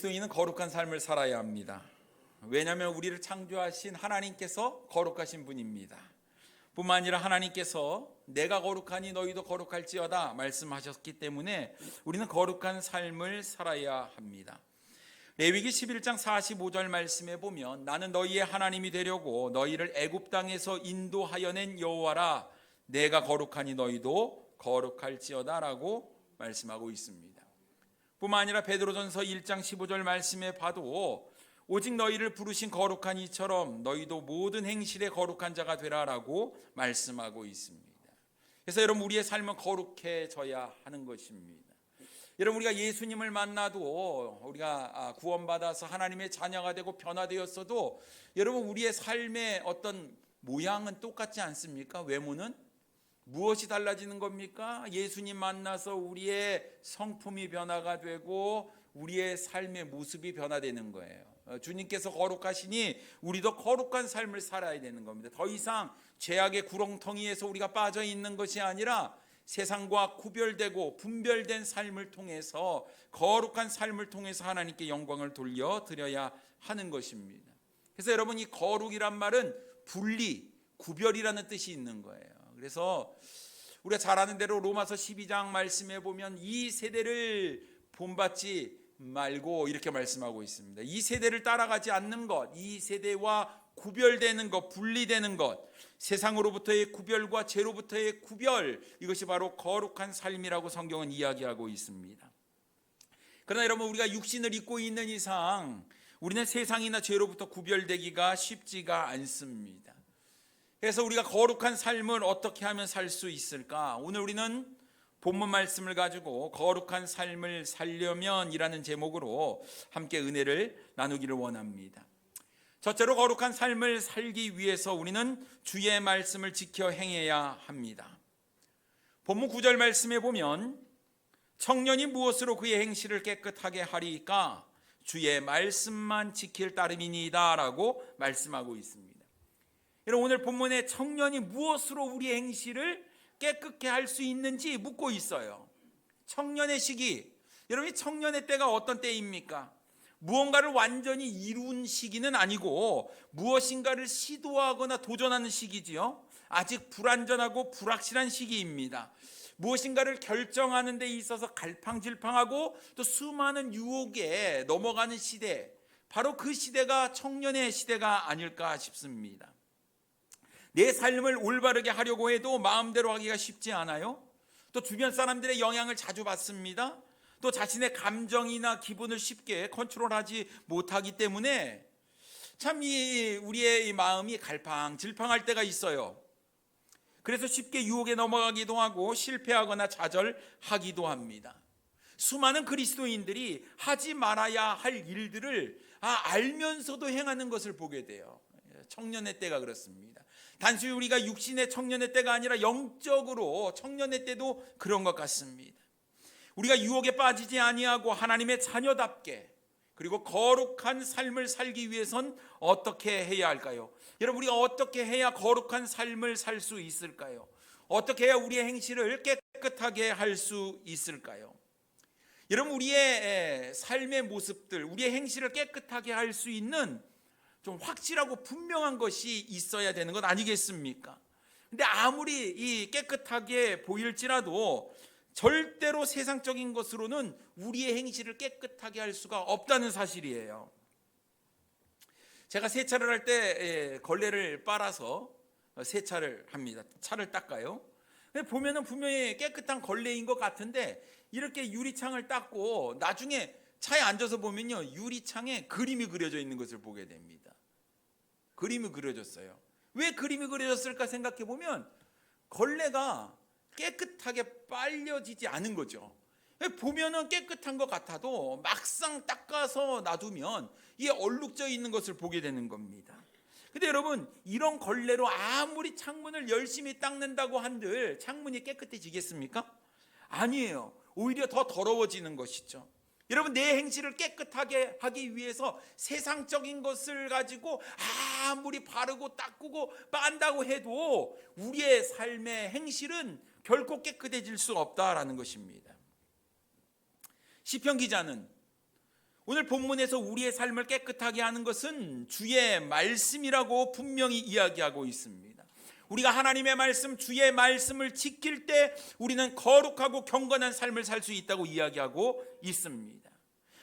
그리스도인은 거룩한 삶을 살아야 합니다. 왜냐하면 우리를 창조하신 하나님께서 거룩하신 분입니다. 뿐만 아니라 하나님께서 내가 거룩하니 너희도 거룩할지어다 말씀하셨기 때문에 우리는 거룩한 삶을 살아야 합니다. 레위기 11장 45절 말씀에 보면 나는 너희의 하나님이 되려고 너희를 애굽 땅에서 인도하여 낸 여호와라, 내가 거룩하니 너희도 거룩할지어다 라고 말씀하고 있습니다. 뿐만 아니라 베드로전서 1장 15절 말씀에 봐도 오직 너희를 부르신 거룩한 이처럼 너희도 모든 행실에 거룩한 자가 되라라고 말씀하고 있습니다. 그래서 여러분, 우리의 삶은 거룩해져야 하는 것입니다. 여러분, 우리가 예수님을 만나도 우리가 구원받아서 하나님의 자녀가 되고 변화되었어도 여러분, 우리의 삶의 어떤 모양은 똑같지 않습니까? 외모는 무엇이 달라지는 겁니까? 예수님 만나서 우리의 성품이 변화가 되고 우리의 삶의 모습이 변화되는 거예요. 주님께서 거룩하시니 우리도 거룩한 삶을 살아야 되는 겁니다. 더 이상 죄악의 구렁텅이에서 우리가 빠져 있는 것이 아니라 세상과 구별되고 분별된 삶을 통해서, 거룩한 삶을 통해서 하나님께 영광을 돌려드려야 하는 것입니다. 그래서 여러분, 이 거룩이란 말은 분리, 구별이라는 뜻이 있는 거예요. 그래서 우리가 잘 아는 대로 로마서 12장 말씀에 보면 이 세대를 본받지 말고 이렇게 말씀하고 있습니다. 이 세대를 따라가지 않는 것, 이 세대와 구별되는 것, 분리되는 것, 세상으로부터의 구별과 죄로부터의 구별, 이것이 바로 거룩한 삶이라고 성경은 이야기하고 있습니다. 그러나 여러분, 우리가 육신을 입고 있는 이상 우리는 세상이나 죄로부터 구별되기가 쉽지가 않습니다. 그래서 우리가 거룩한 삶을 어떻게 하면 살 수 있을까? 오늘 우리는 본문 말씀을 가지고 거룩한 삶을 살려면 이라는 제목으로 함께 은혜를 나누기를 원합니다. 첫째로, 거룩한 삶을 살기 위해서 우리는 주의 말씀을 지켜 행해야 합니다. 본문 9절 말씀에 보면 청년이 무엇으로 그의 행실을 깨끗하게 하리까? 주의 말씀만 지킬 따름이니이다 라고 말씀하고 있습니다. 여러분, 오늘 본문에 청년이 무엇으로 우리의 행실을 깨끗게 할 수 있는지 묻고 있어요. 청년의 시기, 여러분, 청년의 때가 어떤 때입니까? 무언가를 완전히 이룬 시기는 아니고 무엇인가를 시도하거나 도전하는 시기지요. 아직 불안전하고 불확실한 시기입니다. 무엇인가를 결정하는 데 있어서 갈팡질팡하고 또 수많은 유혹에 넘어가는 시대, 바로 그 시대가 청년의 시대가 아닐까 싶습니다. 내 삶을 올바르게 하려고 해도 마음대로 하기가 쉽지 않아요. 또 주변 사람들의 영향을 자주 받습니다. 또 자신의 감정이나 기분을 쉽게 컨트롤하지 못하기 때문에 참 우리의 이 마음이 갈팡질팡할 때가 있어요. 그래서 쉽게 유혹에 넘어가기도 하고 실패하거나 좌절하기도 합니다. 수많은 그리스도인들이 하지 말아야 할 일들을 알면서도 행하는 것을 보게 돼요. 청년의 때가 그렇습니다. 단순히 우리가 육신의 청년의 때가 아니라 영적으로 청년의 때도 그런 것 같습니다. 우리가 유혹에 빠지지 아니하고 하나님의 자녀답게 그리고 거룩한 삶을 살기 위해선 어떻게 해야 할까요? 여러분, 우리가 어떻게 해야 거룩한 삶을 살 수 있을까요? 어떻게 해야 우리의 행실을 깨끗하게 할 수 있을까요? 여러분, 우리의 삶의 모습들, 우리의 행실을 깨끗하게 할 수 있는 좀 확실하고 분명한 것이 있어야 되는 것 아니겠습니까? 근데 아무리 이 깨끗하게 보일지라도 절대로 세상적인 것으로는 우리의 행실을 깨끗하게 할 수가 없다는 사실이에요. 제가 세차를 할 때 걸레를 빨아서 세차를 합니다. 차를 닦아요. 보면은 분명히 깨끗한 걸레인 것 같은데 이렇게 유리창을 닦고 나중에 차에 앉아서 보면요, 유리창에 그림이 그려져 있는 것을 보게 됩니다. 그림이 그려졌어요. 왜 그림이 그려졌을까 생각해 보면 걸레가 깨끗하게 빨려지지 않은 거죠. 보면은 깨끗한 것 같아도 막상 닦아서 놔두면 이게 얼룩져 있는 것을 보게 되는 겁니다. 근데 여러분, 이런 걸레로 아무리 창문을 열심히 닦는다고 한들 창문이 깨끗해지겠습니까? 아니에요. 오히려 더 더러워지는 것이죠. 여러분, 내 행실을 깨끗하게 하기 위해서 세상적인 것을 가지고 아무리 바르고 닦고 빤다고 해도 우리의 삶의 행실은 결코 깨끗해질 수 없다라는 것입니다. 시편 기자는 오늘 본문에서 우리의 삶을 깨끗하게 하는 것은 주의 말씀이라고 분명히 이야기하고 있습니다. 우리가 하나님의 말씀, 주의 말씀을 지킬 때 우리는 거룩하고 경건한 삶을 살 수 있다고 이야기하고 있습니다.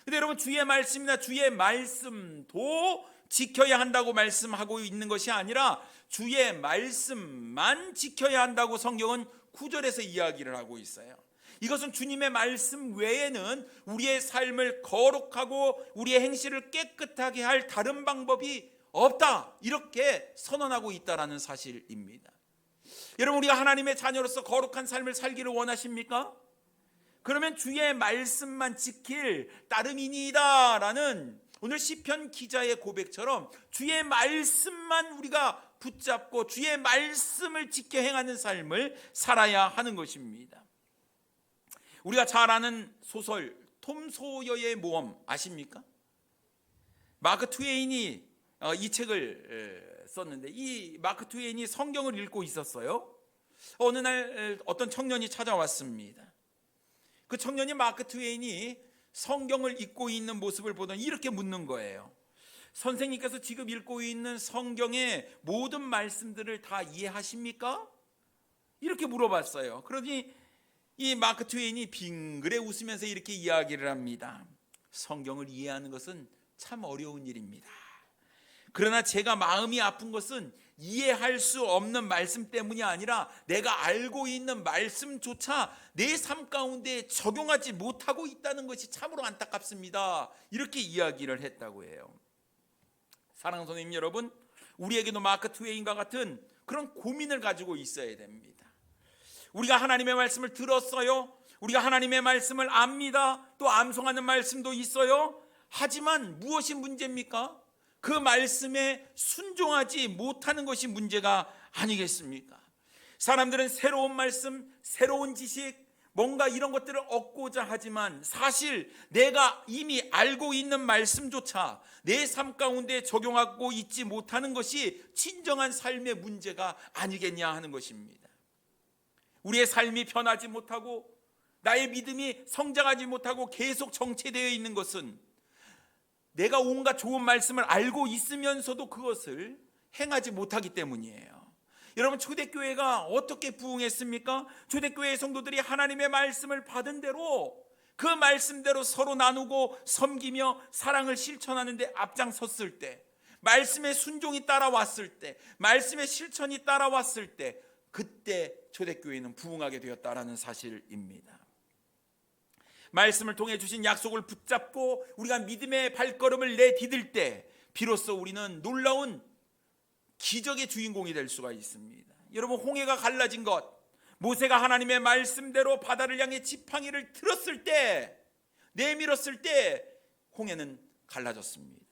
그런데 여러분, 주의 말씀이나 주의 말씀도 지켜야 한다고 말씀하고 있는 것이 아니라 주의 말씀만 지켜야 한다고 성경은 9절에서 이야기를 하고 있어요. 이것은 주님의 말씀 외에는 우리의 삶을 거룩하고 우리의 행실을 깨끗하게 할 다른 방법이 없다, 이렇게 선언하고 있다라는 사실입니다. 여러분, 우리가 하나님의 자녀로서 거룩한 삶을 살기를 원하십니까? 그러면 주의 말씀만 지킬 따름이니이다 라는 오늘 시편 기자의 고백처럼 주의 말씀만 우리가 붙잡고 주의 말씀을 지켜 행하는 삶을 살아야 하는 것입니다. 우리가 잘 아는 소설 톰 소여의 모험 아십니까? 마크 트웨인이 이 책을 썼는데, 이 마크 트웨인이 성경을 읽고 있었어요. 어느 날 어떤 청년이 찾아왔습니다. 그 청년이 마크 트웨인이 성경을 읽고 있는 모습을 보더니 이렇게 묻는 거예요. 선생님께서 지금 읽고 있는 성경의 모든 말씀들을 다 이해하십니까? 이렇게 물어봤어요. 그러니 이 마크 트웨인이 빙그레 웃으면서 이렇게 이야기를 합니다. 성경을 이해하는 것은 참 어려운 일입니다. 그러나 제가 마음이 아픈 것은 이해할 수 없는 말씀 때문이 아니라 내가 알고 있는 말씀조차 내 삶 가운데 적용하지 못하고 있다는 것이 참으로 안타깝습니다. 이렇게 이야기를 했다고 해요. 사랑하는 선생님 여러분, 우리에게도 마크 트웨인과 같은 그런 고민을 가지고 있어야 됩니다. 우리가 하나님의 말씀을 들었어요. 우리가 하나님의 말씀을 압니다. 또 암송하는 말씀도 있어요. 하지만 무엇이 문제입니까? 그 말씀에 순종하지 못하는 것이 문제가 아니겠습니까? 사람들은 새로운 말씀, 새로운 지식, 뭔가 이런 것들을 얻고자 하지만 사실 내가 이미 알고 있는 말씀조차 내 삶 가운데 적용하고 있지 못하는 것이 진정한 삶의 문제가 아니겠냐 하는 것입니다. 우리의 삶이 변하지 못하고 나의 믿음이 성장하지 못하고 계속 정체되어 있는 것은 내가 온갖 좋은 말씀을 알고 있으면서도 그것을 행하지 못하기 때문이에요. 여러분, 초대교회가 어떻게 부흥했습니까? 초대교회의 성도들이 하나님의 말씀을 받은 대로 그 말씀대로 서로 나누고 섬기며 사랑을 실천하는 데 앞장섰을 때, 말씀의 순종이 따라왔을 때, 말씀의 실천이 따라왔을 때, 그때 초대교회는 부흥하게 되었다라는 사실입니다. 말씀을 통해 주신 약속을 붙잡고 우리가 믿음의 발걸음을 내디딜 때 비로소 우리는 놀라운 기적의 주인공이 될 수가 있습니다. 여러분, 홍해가 갈라진 것, 모세가 하나님의 말씀대로 바다를 향해 지팡이를 들었을 때, 내밀었을 때 홍해는 갈라졌습니다.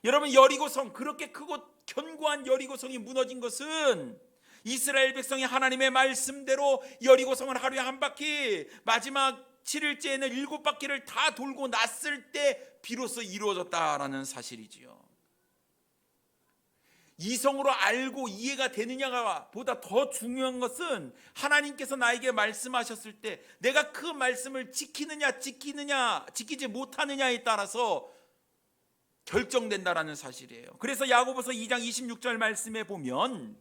여러분, 여리고성, 그렇게 크고 견고한 여리고성이 무너진 것은 이스라엘 백성이 하나님의 말씀대로 여리고성을 하루에 한 바퀴, 마지막 7일째에는 7바퀴를 다 돌고 났을 때 비로소 이루어졌다라는 사실이지요. 이성으로 알고 이해가 되느냐가 보다 더 중요한 것은 하나님께서 나에게 말씀하셨을 때 내가 그 말씀을 지키지 못하느냐에 따라서 결정된다라는 사실이에요. 그래서 야고보서 2장 26절 말씀에 보면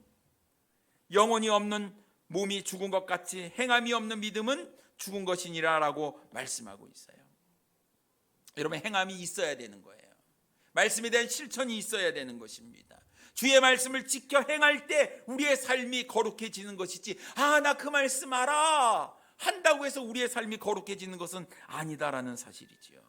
영혼이 없는 몸이 죽은 것 같이 행함이 없는 믿음은 죽은 것이니라 라고 말씀하고 있어요. 여러분, 행함이 있어야 되는 거예요. 말씀에 대한 실천이 있어야 되는 것입니다. 주의 말씀을 지켜 행할 때 우리의 삶이 거룩해지는 것이지, 나 그 말씀 알아 한다고 해서 우리의 삶이 거룩해지는 것은 아니다라는 사실이지요.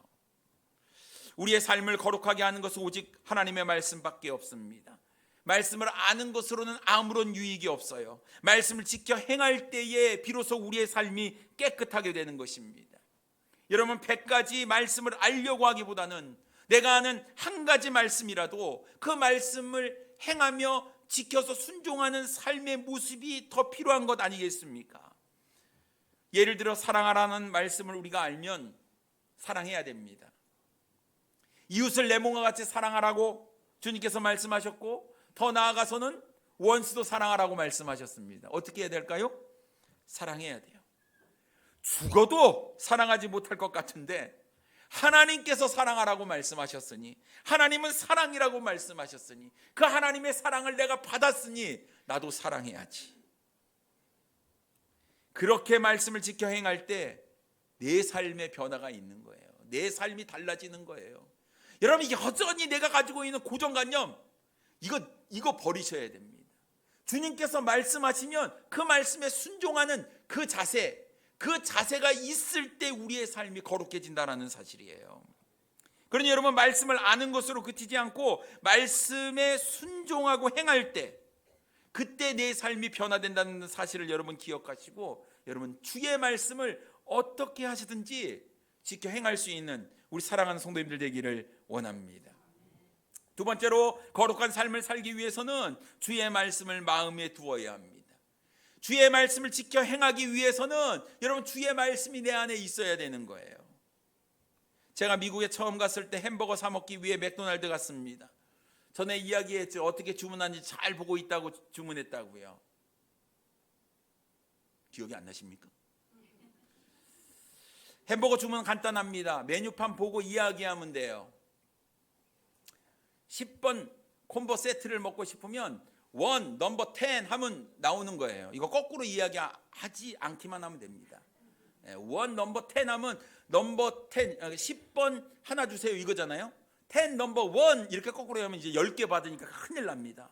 우리의 삶을 거룩하게 하는 것은 오직 하나님의 말씀밖에 없습니다. 말씀을 아는 것으로는 아무런 유익이 없어요. 말씀을 지켜 행할 때에 비로소 우리의 삶이 깨끗하게 되는 것입니다. 여러분, 100가지 말씀을 알려고 하기보다는 내가 아는 한 가지 말씀이라도 그 말씀을 행하며 지켜서 순종하는 삶의 모습이 더 필요한 것 아니겠습니까? 예를 들어 사랑하라는 말씀을 우리가 알면 사랑해야 됩니다. 이웃을 내 몸과 같이 사랑하라고 주님께서 말씀하셨고, 더 나아가서는 원수도 사랑하라고 말씀하셨습니다. 어떻게 해야 될까요? 사랑해야 돼요. 죽어도 사랑하지 못할 것 같은데 하나님께서 사랑하라고 말씀하셨으니, 하나님은 사랑이라고 말씀하셨으니, 그 하나님의 사랑을 내가 받았으니 나도 사랑해야지. 그렇게 말씀을 지켜 행할 때 내 삶의 변화가 있는 거예요. 내 삶이 달라지는 거예요. 여러분, 여전히 내가 가지고 있는 고정관념, 이거 버리셔야 됩니다. 주님께서 말씀하시면 그 말씀에 순종하는 그 자세가 있을 때 우리의 삶이 거룩해진다는 사실이에요. 그러니 여러분, 말씀을 아는 것으로 그치지 않고 말씀에 순종하고 행할 때, 그때 내 삶이 변화된다는 사실을 여러분 기억하시고, 여러분 주의 말씀을 어떻게 하시든지 지켜 행할 수 있는 우리 사랑하는 성도님들 되기를 원합니다. 두 번째로, 거룩한 삶을 살기 위해서는 주의 말씀을 마음에 두어야 합니다. 주의 말씀을 지켜 행하기 위해서는 여러분 주의 말씀이 내 안에 있어야 되는 거예요. 제가 미국에 처음 갔을 때 햄버거 사 먹기 위해 맥도날드 갔습니다. 전에 이야기했죠. 어떻게 주문하는지 잘 보고 있다고 주문했다고요. 기억이 안 나십니까? 햄버거 주문은 간단합니다. 메뉴판 보고 이야기하면 돼요. 10번 콤보 세트를 먹고 싶으면 1 넘버 10 하면 나오는 거예요. 이거 거꾸로 이야기하지 않기만 하면 됩니다. 1 넘버 10 하면 넘버 10, 10번 하나 주세요 이거잖아요. 10 넘버 1 이렇게 거꾸로 하면 이제 10개 받으니까 큰일 납니다.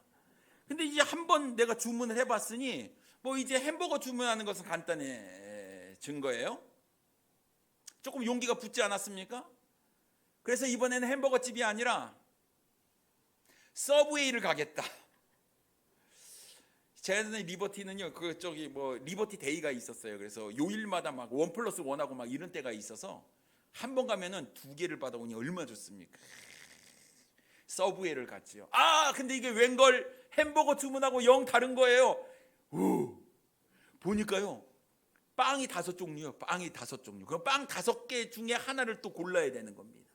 근데 이제 한번 내가 주문을 해봤으니 뭐 이제 햄버거 주문하는 것은 간단해진 거예요. 조금 용기가 붙지 않았습니까? 그래서 이번에는 햄버거 집이 아니라 서브웨이를 가겠다. 제가 리버티는요, 그쪽이 뭐 리버티 데이가 있었어요. 그래서 요일마다 막 1+1하고 막 이런 때가 있어서 한 번 가면은 2개를 받아오니 얼마나 좋습니까? 서브웨이를 갔지요. 근데 이게 웬걸 햄버거 주문하고 영 다른 거예요. 보니까요, 빵이 5종류요. 빵이 5종류. 그럼 빵 5개 중에 하나를 또 골라야 되는 겁니다.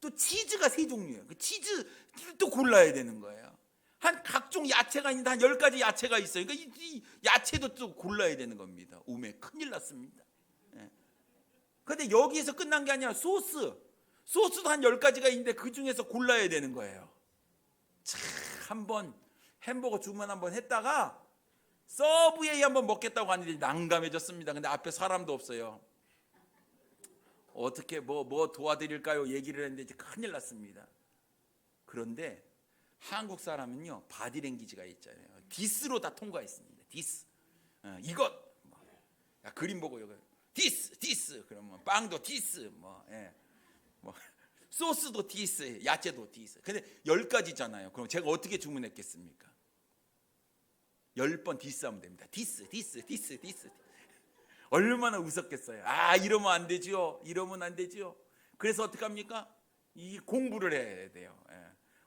또 치즈가 3종류예요. 그 치즈를 또 골라야 되는 거예요. 한 각종 야채가 있는데 한 10가지 야채가 있어요. 그러니까 이 야채도 또 골라야 되는 겁니다. 오메 큰일 났습니다. 그런데 여기에서 끝난 게 아니라 소스도 한 10가지가 있는데 그 중에서 골라야 되는 거예요. 한번 햄버거 주문 한번 했다가 서브웨이 한번 먹겠다고 하는데 난감해졌습니다. 근데 앞에 사람도 없어요. 어떻게 뭐 도와드릴까요? 얘기를 했는데 이제 큰일 났습니다. 그런데 한국 사람은요, 바디랭귀지가 있잖아요. 디스로 다 통과했습니다. 디스. 이것. 야, 그림 보고 이거. 디스. 그러면 빵도 디스. 소스도 디스. 야채도 디스. 근데 10가지잖아요. 그럼 제가 어떻게 주문했겠습니까? 10번 디스하면 됩니다. 디스. 얼마나 웃었겠어요. 이러면 안 되죠. 그래서 어떻게 합니까? 이 공부를 해야 돼요.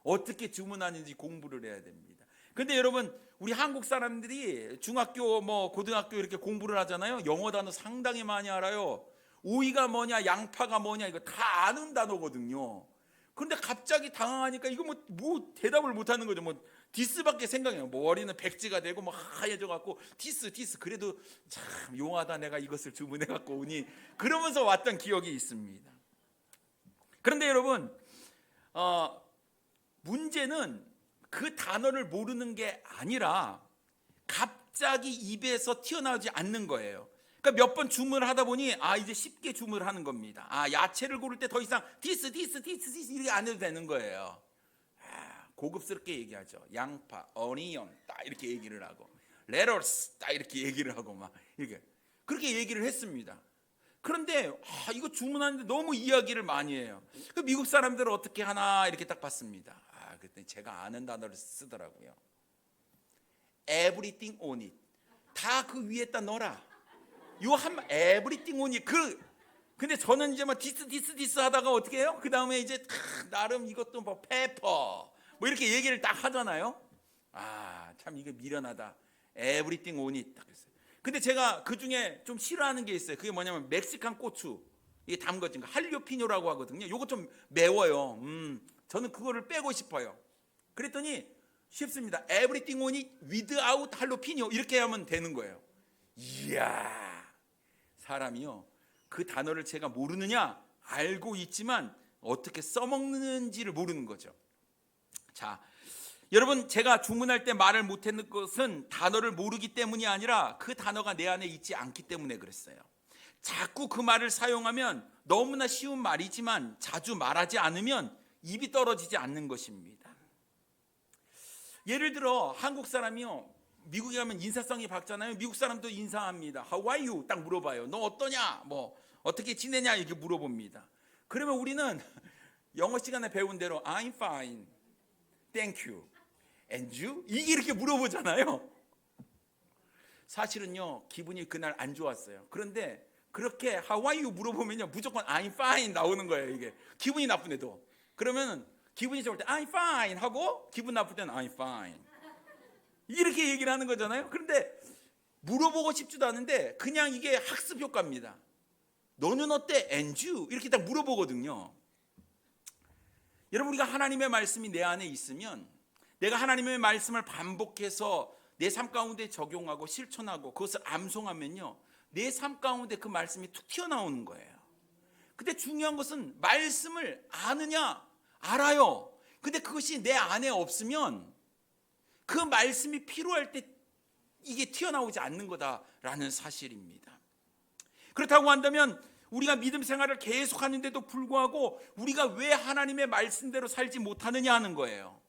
어떻게 주문하는지 공부를 해야 됩니다. 근데 여러분, 우리 한국 사람들이 중학교 고등학교 이렇게 공부를 하잖아요. 영어 단어 상당히 많이 알아요. 오이가 뭐냐, 양파가 뭐냐, 이거 다 아는 단어거든요. 그런데 갑자기 당황하니까 이거 뭐 대답을 못 하는 거죠. 디스밖에 생각이 안 나요. 머리는 백지가 되고 하얘져 갖고 디스. 그래도 참 용하다, 내가 이것을 주문해 갖고 오니, 그러면서 왔던 기억이 있습니다. 그런데 여러분, 문제는 그 단어를 모르는 게 아니라 갑자기 입에서 튀어나오지 않는 거예요. 그러니까 몇 번 주문을 하다 보니 이제 쉽게 주문을 하는 겁니다. 야채를 고를 때 더 이상 디스 이렇게 안 해도 되는 거예요. 고급스럽게 얘기하죠. 양파, 어니언 딱 이렇게 얘기를 하고, 레터스 딱 이렇게 얘기를 하고 막 이렇게 그렇게 얘기를 했습니다. 그런데 이거 주문하는데 너무 이야기를 많이 해요. 그 미국 사람들은 어떻게 하나 이렇게 딱 봤습니다. 그때 제가 아는 단어를 쓰더라고요. Everything on it. 다 그 위에다 넣어라. everything on it. 근데 저는 이제 디스 하다가 어떻게 해요? 그 다음에 이제 나름 이것도 페퍼 이렇게 얘기를 딱 하잖아요. 참 이게 미련하다. Everything on it. 딱 했어요. 근데 제가 그 중에 좀 싫어하는 게 있어요. 그게 뭐냐면 멕시칸 고추. 이게 담궈진 거. 할리오피뇨라고 하거든요. 요거 좀 매워요. 저는 그거를 빼고 싶어요. 그랬더니 쉽습니다. Everything on it without 할로피뇨 이렇게 하면 되는 거예요. 이야, 사람이요, 그 단어를 제가 모르느냐? 알고 있지만 어떻게 써먹는지를 모르는 거죠. 자, 여러분, 제가 주문할 때 말을 못했는 것은 단어를 모르기 때문이 아니라 그 단어가 내 안에 있지 않기 때문에 그랬어요. 자꾸 그 말을 사용하면 너무나 쉬운 말이지만 자주 말하지 않으면 입이 떨어지지 않는 것입니다. 예를 들어 한국 사람이요, 미국에 가면 인사성이 밝잖아요. 미국 사람도 인사합니다. How are you? 딱 물어봐요. 너 어떠냐? 뭐 어떻게 지내냐? 이렇게 물어봅니다. 그러면 우리는 영어 시간에 배운 대로 I'm fine, thank you, and you? 이렇게 물어보잖아요. 사실은요, 기분이 그날 안 좋았어요. 그런데 그렇게 How are you 물어보면요, 무조건 I'm fine 나오는 거예요. 이게 기분이 나쁜데도. 그러면 기분이 좋을 때 I'm fine 하고 기분 나쁠 때는 I'm fine 이렇게 얘기를 하는 거잖아요. 그런데 물어보고 싶지도 않은데 그냥 이게 학습 효과입니다. 너는 어때? And you? 이렇게 딱 물어보거든요. 여러분, 우리가 하나님의 말씀이 내 안에 있으면 내가 하나님의 말씀을 반복해서 내 삶 가운데 적용하고 실천하고 그것을 암송하면요, 내 삶 가운데 그 말씀이 툭 튀어나오는 거예요. 근데 중요한 것은 말씀을 아느냐? 알아요. 근데 그것이 내 안에 없으면 그 말씀이 필요할 때 이게 튀어나오지 않는 거다라는 사실입니다. 그렇다고 한다면 우리가 믿음 생활을 계속하는데도 불구하고 우리가 왜 하나님의 말씀대로 살지 못하느냐 하는 거예요.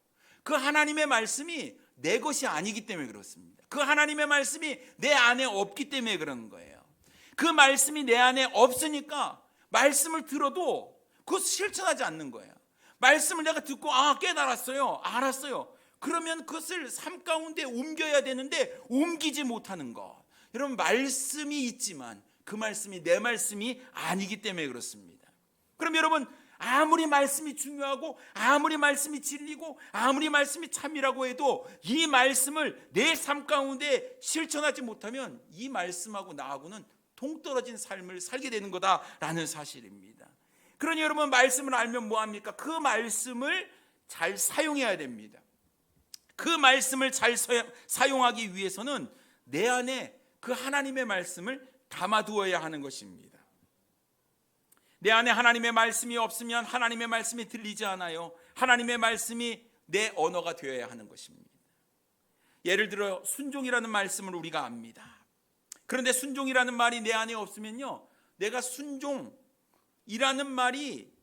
그 하나님의 말씀이 내 것이 아니기 때문에 그렇습니다. 그 하나님의 말씀이 내 안에 없기 때문에 그런 거예요. 그 말씀이 내 안에 없으니까 말씀을 들어도 그것 실천하지 않는 거예요. 말씀을 내가 듣고 깨달았어요, 알았어요. 그러면 그것을 삶 가운데 옮겨야 되는데 옮기지 못하는 것. 여러분, 말씀이 있지만 그 말씀이 내 말씀이 아니기 때문에 그렇습니다. 그럼 여러분, 아무리 말씀이 중요하고 아무리 말씀이 진리고 아무리 말씀이 참이라고 해도 이 말씀을 내 삶 가운데 실천하지 못하면 이 말씀하고 나하고는 동떨어진 삶을 살게 되는 거다라는 사실입니다. 그러니 여러분, 말씀을 알면 뭐합니까? 그 말씀을 잘 사용해야 됩니다. 그 말씀을 잘 사용하기 위해서는 내 안에 그 하나님의 말씀을 담아두어야 하는 것입니다. 내 안에 하나님의 말씀이 없으면 하나님의 말씀이 들리지 않아요. 하나님의 말씀이 내 언어가 되어야 하는 것입니다. 예를 들어 순종이라는 말씀을 우리가 압니다. 그런데 순종이라는 말이 내 안에 없으면요, 내가 순종이라는 말이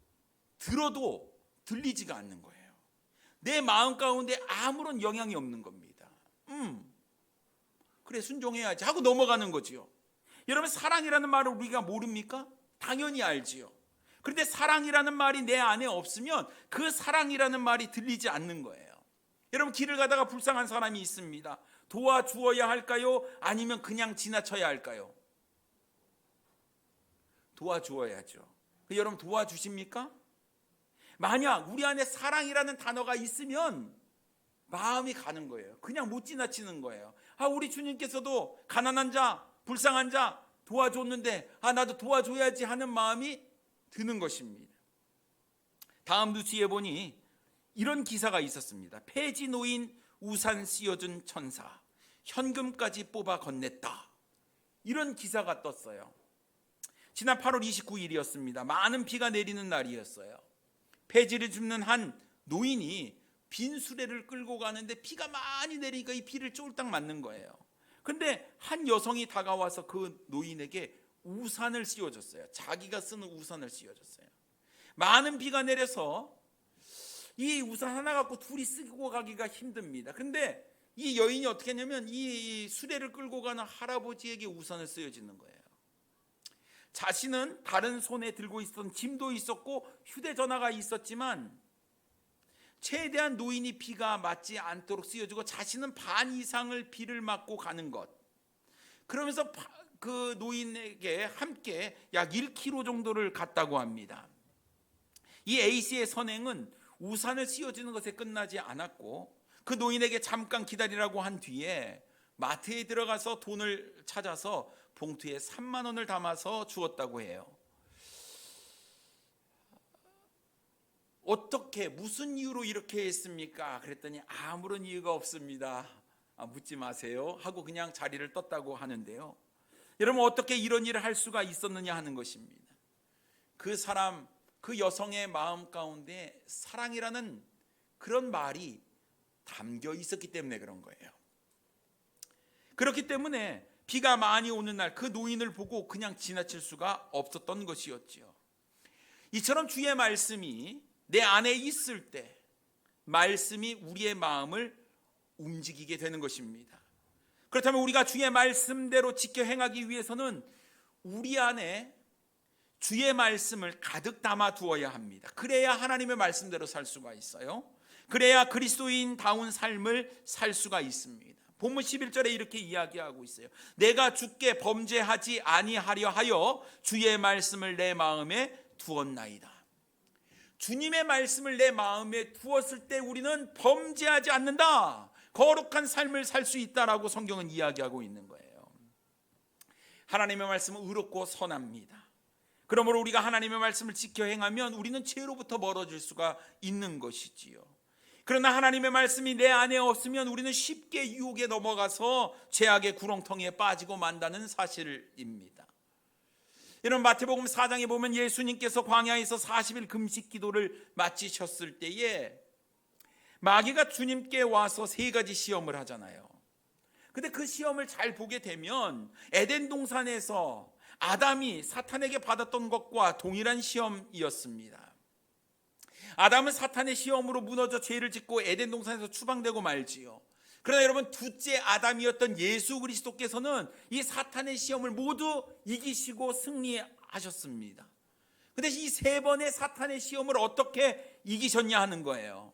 들어도 들리지가 않는 거예요. 내 마음 가운데 아무런 영향이 없는 겁니다. 그래, 순종해야지 하고 넘어가는 거지요. 여러분, 사랑이라는 말을 우리가 모릅니까? 당연히 알지요. 그런데 사랑이라는 말이 내 안에 없으면 그 사랑이라는 말이 들리지 않는 거예요. 여러분, 길을 가다가 불쌍한 사람이 있습니다. 도와주어야 할까요? 아니면 그냥 지나쳐야 할까요? 도와주어야죠. 여러분, 도와주십니까? 만약 우리 안에 사랑이라는 단어가 있으면 마음이 가는 거예요. 그냥 못 지나치는 거예요. 우리 주님께서도 가난한 자, 불쌍한 자 도와줬는데 나도 도와줘야지 하는 마음이 드는 것입니다. 다음 뉴스에 보니 이런 기사가 있었습니다. 폐지 노인 우산 씌워준 천사, 현금까지 뽑아 건넸다. 이런 기사가 떴어요. 지난 8월 29일이었습니다. 많은 비가 내리는 날이었어요. 폐지를 줍는 한 노인이 빈 수레를 끌고 가는데 비가 많이 내리니까 이 비를 쫄딱 맞는 거예요. 근데 한 여성이 다가와서 그 노인에게 우산을 씌워줬어요. 자기가 쓰는 우산을 씌워줬어요. 많은 비가 내려서 이 우산 하나 갖고 둘이 쓰고 가기가 힘듭니다. 근데 이 여인이 어떻게 했냐면 이 수레를 끌고 가는 할아버지에게 우산을 씌워주는 거예요. 자신은 다른 손에 들고 있었던 짐도 있었고 휴대전화가 있었지만 최대한 노인이 비가 맞지 않도록 씌워주고 자신은 반 이상을 비를 맞고 가는 것. 그러면서 그 노인에게 함께 약 1km 정도를 갔다고 합니다. 이 A씨의 선행은 우산을 씌워주는 것에 끝나지 않았고 그 노인에게 잠깐 기다리라고 한 뒤에 마트에 들어가서 돈을 찾아서 봉투에 3만 원을 담아서 주었다고 해요. 어떻게 무슨 이유로 이렇게 했습니까? 그랬더니 아무런 이유가 없습니다. 묻지 마세요 하고 그냥 자리를 떴다고 하는데요. 여러분, 어떻게 이런 일을 할 수가 있었느냐 하는 것입니다. 그 사람, 그 여성의 마음 가운데 사랑이라는 그런 말이 담겨 있었기 때문에 그런 거예요. 그렇기 때문에 비가 많이 오는 날 그 노인을 보고 그냥 지나칠 수가 없었던 것이었지요. 이처럼 주의 말씀이 내 안에 있을 때 말씀이 우리의 마음을 움직이게 되는 것입니다. 그렇다면 우리가 주의 말씀대로 지켜 행하기 위해서는 우리 안에 주의 말씀을 가득 담아 두어야 합니다. 그래야 하나님의 말씀대로 살 수가 있어요. 그래야 그리스도인다운 삶을 살 수가 있습니다. 본문 11절에 이렇게 이야기하고 있어요. 내가 주께 범죄하지 아니하려 하여 주의 말씀을 내 마음에 두었나이다. 주님의 말씀을 내 마음에 두었을 때 우리는 범죄하지 않는다, 거룩한 삶을 살 수 있다라고 성경은 이야기하고 있는 거예요. 하나님의 말씀은 의롭고 선합니다. 그러므로 우리가 하나님의 말씀을 지켜 행하면 우리는 죄로부터 멀어질 수가 있는 것이지요. 그러나 하나님의 말씀이 내 안에 없으면 우리는 쉽게 유혹에 넘어가서 죄악의 구렁텅이에 빠지고 만다는 사실입니다. 이런 마태복음 4장에 보면 예수님께서 광야에서 40일 금식 기도를 마치셨을 때에 마귀가 주님께 와서 3가지 시험을 하잖아요. 근데 그 시험을 잘 보게 되면 에덴 동산에서 아담이 사탄에게 받았던 것과 동일한 시험이었습니다. 아담은 사탄의 시험으로 무너져 죄를 짓고 에덴 동산에서 추방되고 말지요. 그러나 여러분, 둘째 아담이었던 예수 그리스도께서는 이 사탄의 시험을 모두 이기시고 승리하셨습니다. 그런데 이 3번의 사탄의 시험을 어떻게 이기셨냐 하는 거예요.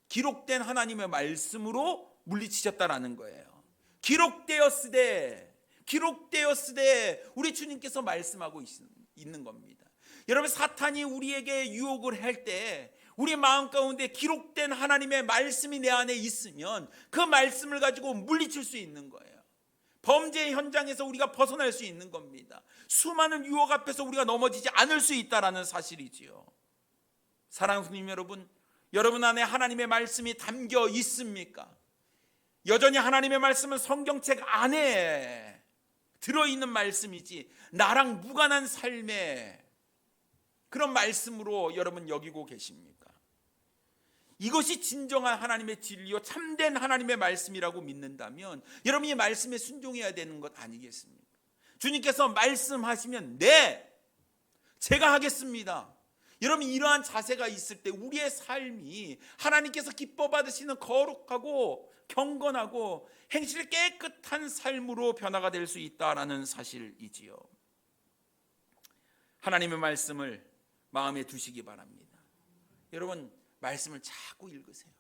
기록된 하나님의 말씀으로 물리치셨다라는 거예요. 기록되었으되 우리 주님께서 말씀하고 있는 겁니다. 여러분, 사탄이 우리에게 유혹을 할 때 우리 마음 가운데 기록된 하나님의 말씀이 내 안에 있으면 그 말씀을 가지고 물리칠 수 있는 거예요. 범죄의 현장에서 우리가 벗어날 수 있는 겁니다. 수많은 유혹 앞에서 우리가 넘어지지 않을 수 있다는 사실이지요. 사랑하는 성도 여러분, 여러분 안에 하나님의 말씀이 담겨 있습니까? 여전히 하나님의 말씀은 성경책 안에 들어있는 말씀이지 나랑 무관한 삶의 그런 말씀으로 여러분 여기고 계십니까? 이것이 진정한 하나님의 진리요 참된 하나님의 말씀이라고 믿는다면 여러분이 이 말씀에 순종해야 되는 것 아니겠습니까? 주님께서 말씀하시면 네, 제가 하겠습니다. 여러분, 이러한 자세가 있을 때 우리의 삶이 하나님께서 기뻐 받으시는 거룩하고 경건하고 행실 깨끗한 삶으로 변화가 될 수 있다라는 사실이지요. 하나님의 말씀을 마음에 두시기 바랍니다. 여러분, 말씀을 자꾸 읽으세요.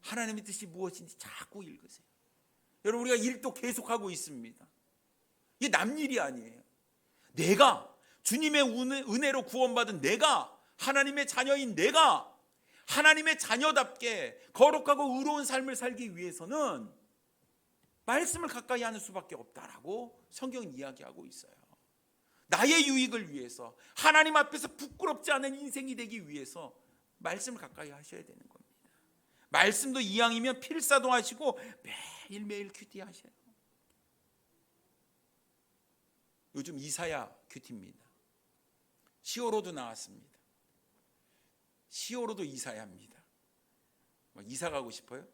하나님의 뜻이 무엇인지 자꾸 읽으세요. 여러분, 우리가 일도 계속하고 있습니다. 이게 남 일이 아니에요. 내가 주님의 은혜로 구원받은 내가, 하나님의 자녀인 내가 하나님의 자녀답게 거룩하고 의로운 삶을 살기 위해서는 말씀을 가까이 하는 수밖에 없다라고 성경은 이야기하고 있어요. 나의 유익을 위해서, 하나님 앞에서 부끄럽지 않은 인생이 되기 위해서 말씀을 가까이 하셔야 되는 겁니다. 말씀도 이왕이면 필사도 하시고 매일매일 큐티하셔요. 요즘 이사야 큐티입니다. 시오로도 나왔습니다. 시오로도 이사야입니다. 이사 가고 싶어요?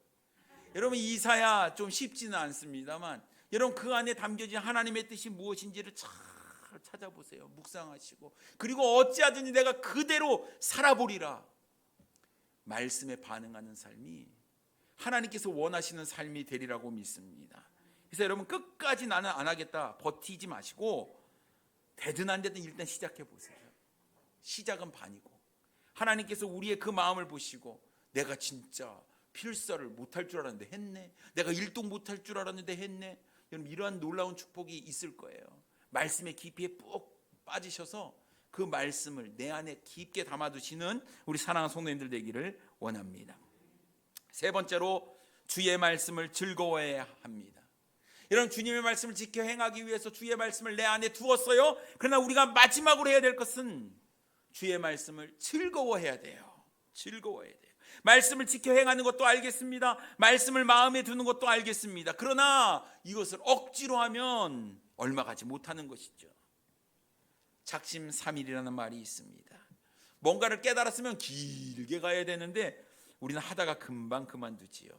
여러분, 이사야 좀 쉽지는 않습니다만 여러분, 그 안에 담겨진 하나님의 뜻이 무엇인지를 잘 찾아보세요. 묵상하시고, 그리고 어찌하든지 내가 그대로 살아보리라. 말씀에 반응하는 삶이 하나님께서 원하시는 삶이 되리라고 믿습니다. 그래서 여러분, 끝까지 나는 안 하겠다 버티지 마시고 되든 안 되든 일단 시작해 보세요. 시작은 반이고 하나님께서 우리의 그 마음을 보시고 내가 진짜 필사를 못할 줄 알았는데 했네, 내가 일동 못할 줄 알았는데 했네, 여러분, 이러한 놀라운 축복이 있을 거예요. 말씀의 깊이에 푹 빠지셔서 그 말씀을 내 안에 깊게 담아두시는 우리 사랑하는 성도님들 되기를 원합니다. 3번째로, 주의 말씀을 즐거워해야 합니다. 여러분, 주님의 말씀을 지켜 행하기 위해서 주의 말씀을 내 안에 두었어요. 그러나 우리가 마지막으로 해야 될 것은 주의 말씀을 즐거워해야 돼요. 즐거워해야 돼요. 말씀을 지켜 행하는 것도 알겠습니다. 말씀을 마음에 두는 것도 알겠습니다. 그러나 이것을 억지로 하면 얼마 가지 못하는 것이죠. 작심삼일이라는 말이 있습니다. 뭔가를 깨달았으면 길게 가야 되는데 우리는 하다가 금방 그만두지요.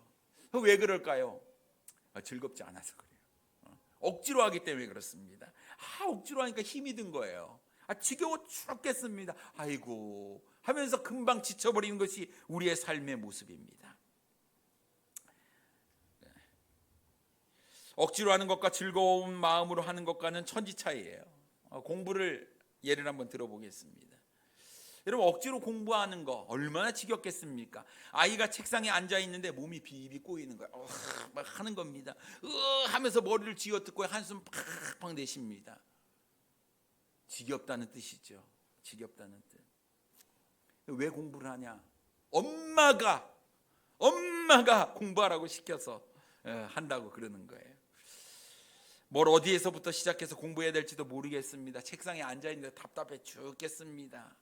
왜 그럴까요? 즐겁지 않아서 그래요. 억지로 하기 때문에 그렇습니다. 억지로 하니까 힘이 든 거예요. 지겨워 죽겠습니다. 아이고 하면서 금방 지쳐버리는 것이 우리의 삶의 모습입니다. 억지로 하는 것과 즐거운 마음으로 하는 것과는 천지 차이예요. 공부를 예를 한번 들어보겠습니다. 여러분, 억지로 공부하는 거 얼마나 지겹겠습니까? 아이가 책상에 앉아 있는데 몸이 비비 꼬이는 거예요. 막 하는 겁니다. 하면서 머리를 쥐어뜯고 한숨 팍팍 내쉽니다. 지겹다는 뜻이죠. 지겹다는 뜻. 왜 공부를 하냐? 엄마가 공부하라고 시켜서 한다고 그러는 거예요. 뭘 어디에서부터 시작해서 공부해야 될지도 모르겠습니다. 책상에 앉아 있는데 답답해 죽겠습니다.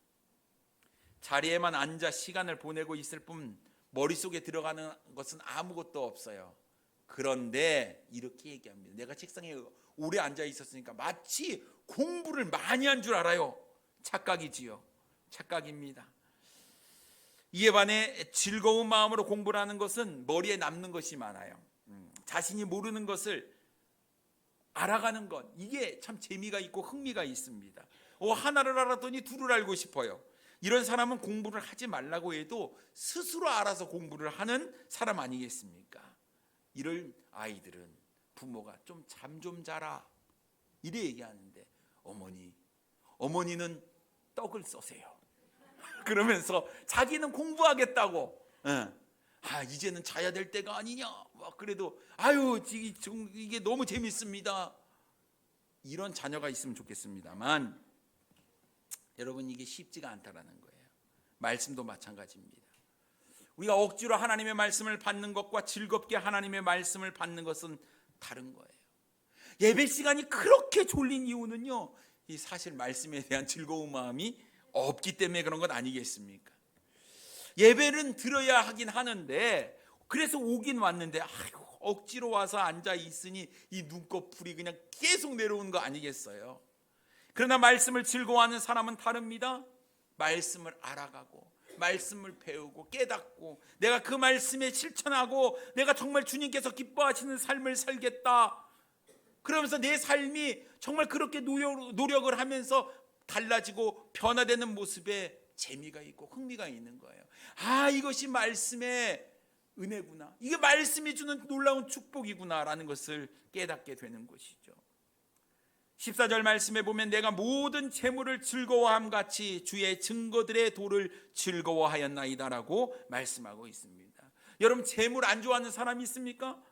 자리에만 앉아 시간을 보내고 있을 뿐 머릿속에 들어가는 것은 아무것도 없어요. 그런데 이렇게 얘기합니다. 내가 책상에 오래 앉아 있었으니까 마치 공부를 많이 한 줄 알아요. 착각이지요. 착각입니다. 이에 반해 즐거운 마음으로 공부를 하는 것은 머리에 남는 것이 많아요. 자신이 모르는 것을 알아가는 것, 이게 참 재미가 있고 흥미가 있습니다. 하나를 알았더니 둘을 알고 싶어요. 이런 사람은 공부를 하지 말라고 해도 스스로 알아서 공부를 하는 사람 아니겠습니까? 이럴 아이들은 부모가 좀 잠 좀 자라 이래 얘기하는데 어머니는 떡을 써세요. 그러면서 자기는 공부하겠다고 이제는 자야 될 때가 아니냐 그래도 이게 너무 재밌습니다. 이런 자녀가 있으면 좋겠습니다만 여러분, 이게 쉽지가 않다라는 거예요. 말씀도 마찬가지입니다. 우리가 억지로 하나님의 말씀을 받는 것과 즐겁게 하나님의 말씀을 받는 것은 다른 거예요. 예배 시간이 그렇게 졸린 이유는요, 이 사실 말씀에 대한 즐거운 마음이 없기 때문에 그런 것 아니겠습니까? 예배는 들어야 하긴 하는데 그래서 오긴 왔는데 억지로 와서 앉아 있으니 이 눈꺼풀이 그냥 계속 내려오는 거 아니겠어요? 그러나 말씀을 즐거워하는 사람은 다릅니다. 말씀을 알아가고 말씀을 배우고 깨닫고 내가 그 말씀에 실천하고 내가 정말 주님께서 기뻐하시는 삶을 살겠다. 그러면서 내 삶이 정말 그렇게 노력을 하면서 달라지고 변화되는 모습에 재미가 있고 흥미가 있는 거예요. 이것이 말씀의 은혜구나. 이게 말씀이 주는 놀라운 축복이구나라는 것을 깨닫게 되는 것이죠. 14절 말씀에 보면 내가 모든 재물을 즐거워함 같이 주의 증거들의 도를 즐거워하였나이다라고 말씀하고 있습니다. 여러분, 재물 안 좋아하는 사람이 있습니까?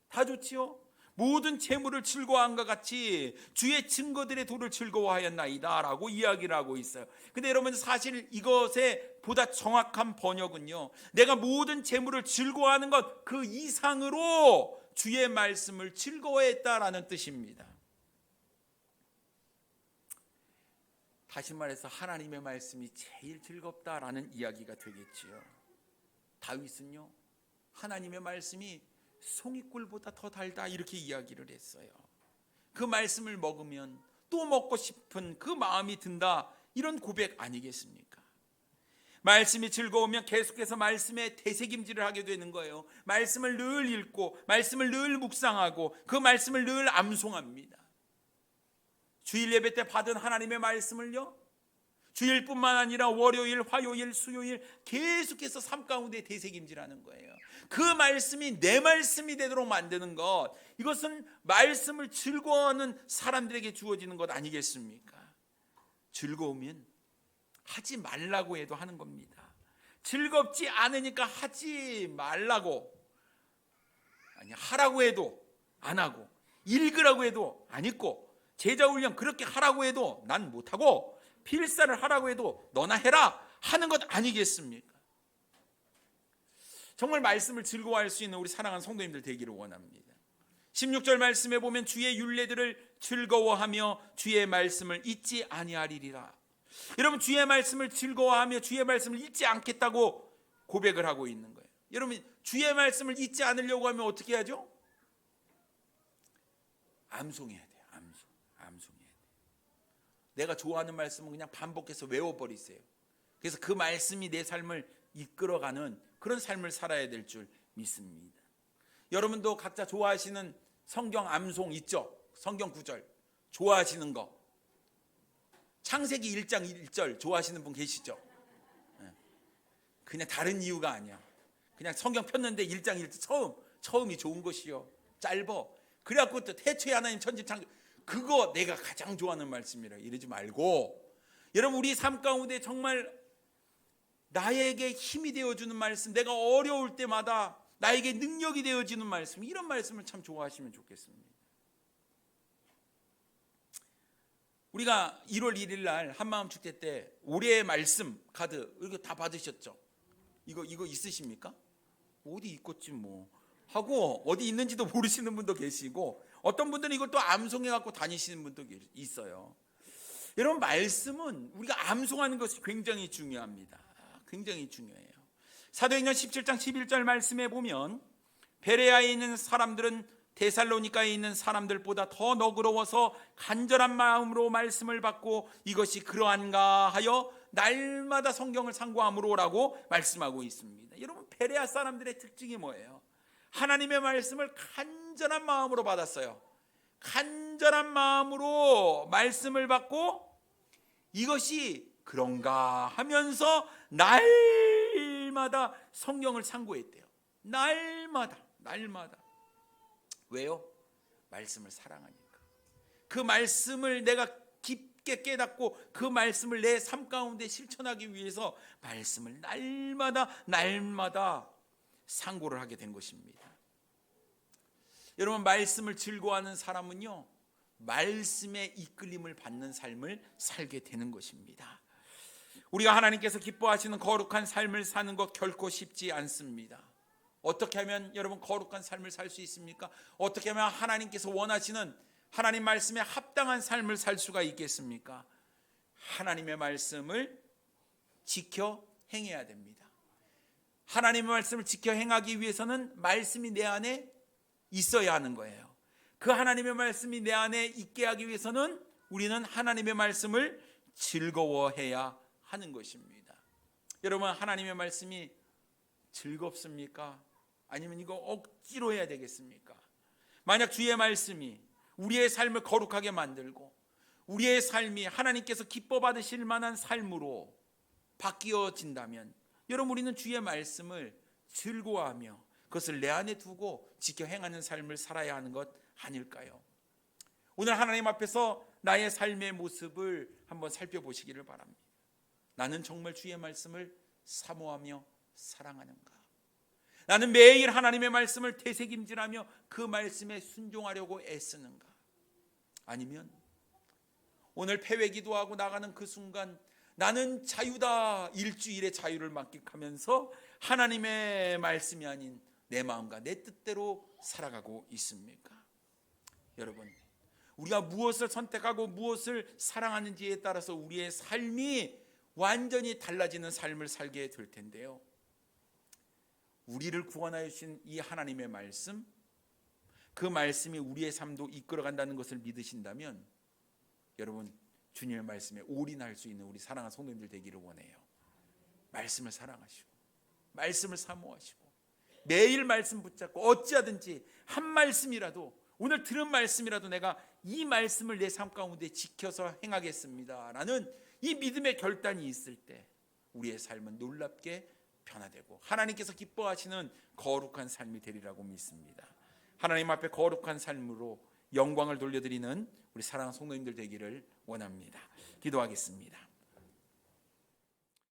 다 좋지요. 모든 재물을 즐거워함과 같이 주의 증거들의 도를 즐거워하였나이다라고 이야기를 하고 있어요. 근데 여러분, 사실 이것의 보다 정확한 번역은요, 내가 모든 재물을 즐거워하는 것 그 이상으로 주의 말씀을 즐거워했다라는 뜻입니다. 다시 말해서 하나님의 말씀이 제일 즐겁다라는 이야기가 되겠지요. 다윗은요, 하나님의 말씀이 송이꿀보다 더 달다 이렇게 이야기를 했어요. 그 말씀을 먹으면 또 먹고 싶은 그 마음이 든다, 이런 고백 아니겠습니까? 말씀이 즐거우면 계속해서 말씀에 되새김질을 하게 되는 거예요. 말씀을 늘 읽고 말씀을 늘 묵상하고 그 말씀을 늘 암송합니다. 주일 예배 때 받은 하나님의 말씀을요, 주일뿐만 아니라 월요일, 화요일, 수요일 계속해서 삶 가운데 되새김질하는 거예요. 그 말씀이 내 말씀이 되도록 만드는 것, 이것은 말씀을 즐거워하는 사람들에게 주어지는 것 아니겠습니까? 즐거우면 하지 말라고 해도 하는 겁니다. 즐겁지 않으니까 하지 말라고, 하라고 해도 안 하고, 읽으라고 해도 안 읽고, 제자 훈련 그렇게 하라고 해도 난 못하고, 필사를 하라고 해도 너나 해라 하는 것 아니겠습니까? 정말 말씀을 즐거워할 수 있는 우리 사랑하는 성도님들 되기를 원합니다. 16절 말씀에 보면 주의 율례들을 즐거워하며 주의 말씀을 잊지 아니하리라. 여러분, 주의 말씀을 즐거워하며 주의 말씀을 잊지 않겠다고 고백을 하고 있는 거예요. 여러분, 주의 말씀을 잊지 않으려고 하면 어떻게 하죠? 암송해야 돼요. 암송해야 돼요. 내가 좋아하는 말씀은 그냥 반복해서 외워버리세요. 그래서 그 말씀이 내 삶을 이끌어가는 그런 삶을 살아야 될 줄 믿습니다. 여러분도 각자 좋아하시는 성경 암송 있죠? 성경 구절 좋아하시는 거. 창세기 1장 1절 좋아하시는 분 계시죠? 그냥 다른 이유가 아니야. 그냥 성경 폈는데 1장 1절 처음이 좋은 것이요. 짧어. 그래갖고 또 태초에 하나님 천지 창조 그거 내가 가장 좋아하는 말씀이라 이러지 말고, 여러분 우리 삶 가운데 정말 나에게 힘이 되어주는 말씀, 내가 어려울 때마다 나에게 능력이 되어지는 말씀, 이런 말씀을 참 좋아하시면 좋겠습니다. 우리가 1월 1일 날 한마음 축제 때 올해의 말씀 카드 이거 다 받으셨죠? 이거 있으십니까? 어디 있겠지 뭐 하고 어디 있는지도 모르시는 분도 계시고, 어떤 분들은 이걸 또 암송해 갖고 다니시는 분도 있어요. 여러분 말씀은 우리가 암송하는 것이 굉장히 중요합니다. 굉장히 중요해요. 사도행전 17장 11절 말씀에 보면 베레아에 있는 사람들은 데살로니가에 있는 사람들보다 더 너그러워서 간절한 마음으로 말씀을 받고 이것이 그러한가 하여 날마다 성경을 상고함으로라고 말씀하고 있습니다. 여러분 베레아 사람들의 특징이 뭐예요? 하나님의 말씀을 간절한 마음으로 받았어요. 간절한 마음으로 말씀을 받고 이것이 그런가 하면서 날마다 성경을 상고했대요. 날마다. 왜요? 말씀을 사랑하니까. 그 말씀을 내가 깊게 깨닫고 그 말씀을 내 삶 가운데 실천하기 위해서 말씀을 날마다 상고를 하게 된 것입니다. 여러분 말씀을 즐거워하는 사람은요 말씀의 이끌림을 받는 삶을 살게 되는 것입니다. 우리가 하나님께서 기뻐하시는 거룩한 삶을 사는 것 결코 쉽지 않습니다. 어떻게 하면 여러분 거룩한 삶을 살 수 있습니까? 어떻게 하면 하나님께서 원하시는 하나님 말씀에 합당한 삶을 살 수가 있겠습니까? 하나님의 말씀을 지켜 행해야 됩니다. 하나님의 말씀을 지켜 행하기 위해서는 말씀이 내 안에 있어야 하는 거예요. 그 하나님의 말씀이 내 안에 있게 하기 위해서는 우리는 하나님의 말씀을 즐거워해야 하는 것입니다. 여러분 하나님의 말씀이 즐겁습니까? 아니면 이거 억지로 해야 되겠습니까? 만약 주의 말씀이 우리의 삶을 거룩하게 만들고 우리의 삶이 하나님께서 기뻐 받으실 만한 삶으로 바뀌어진다면 여러분 우리는 주의 말씀을 즐거워하며 그것을 내 안에 두고 지켜 행하는 삶을 살아야 하는 것 아닐까요? 오늘 하나님 앞에서 나의 삶의 모습을 한번 살펴보시기를 바랍니다. 나는 정말 주의 말씀을 사모하며 사랑하는가? 나는 매일 하나님의 말씀을 되새김질하며 그 말씀에 순종하려고 애쓰는가? 아니면 오늘 패회 기도하고 나가는 그 순간 나는 자유다, 일주일의 자유를 만끽하면서 하나님의 말씀이 아닌 내 마음과 내 뜻대로 살아가고 있습니까? 여러분 우리가 무엇을 선택하고 무엇을 사랑하는지에 따라서 우리의 삶이 완전히 달라지는 삶을 살게 될 텐데요, 우리를 구원하여 주신 이 하나님의 말씀, 그 말씀이 우리의 삶도 이끌어간다는 것을 믿으신다면 여러분 주님의 말씀에 올인할 수 있는 우리 사랑하는 성도님들 되기를 원해요. 말씀을 사랑하시고 말씀을 사모하시고 매일 말씀 붙잡고 어찌하든지 한 말씀이라도, 오늘 들은 말씀이라도 내가 이 말씀을 내 삶 가운데 지켜서 행하겠습니다 라는 이 믿음의 결단이 있을 때 우리의 삶은 놀랍게 변화되고 하나님께서 기뻐하시는 거룩한 삶이 되리라고 믿습니다. 하나님 앞에 거룩한 삶으로 영광을 돌려드리는 우리 사랑하는 성도님들 되기를 원합니다. 기도하겠습니다.